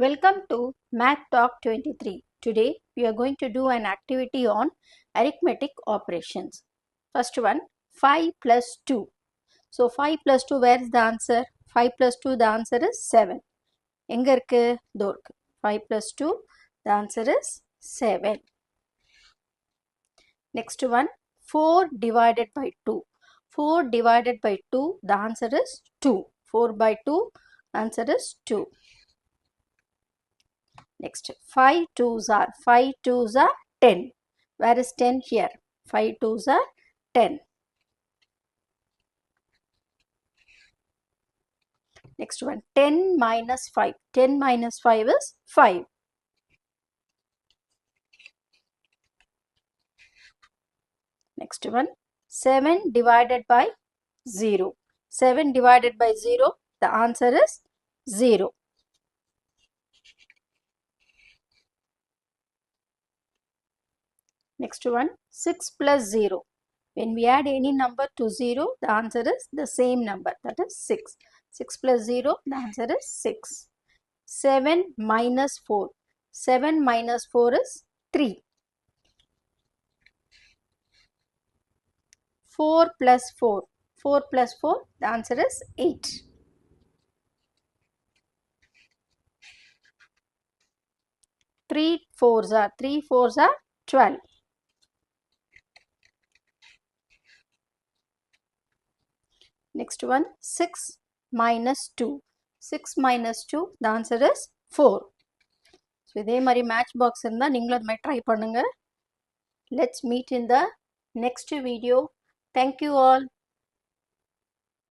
Welcome to Math Talk 23. Today we are going to do an activity on arithmetic operations. First one, 5 plus 2. So 5 plus 2, where is the answer? 5 plus 2, the answer is 7. எங்க இருக்கு? இதோ இருக்கு. 5 plus 2, the answer is 7. Next one, 4 divided by 2. 4 divided by 2, the answer is 2. 4 by 2, answer is 2. Next, 5 twos are 10. Where is 10 here? 5 twos are 10. Next one, 10 minus 5. 10 minus 5 is 5. Next one, 7 divided by 0. 7 divided by 0, the answer is 0. Next one, 6 plus 0. When we add any number to 0, the answer is the same number, that is 6. 6 plus 0, the answer is 6. 7 minus 4. 7 minus 4 is 3. 4 plus 4. 4 plus 4, the answer is 8. Three fours are 12. Next one, 6 minus 2. 6 minus 2, the answer is 4. So, இதே மாதிரி match box இருந்தா நீங்களும் அது மாதிரி try பண்ணுங்க. Let's meet in the next video. Thank you all.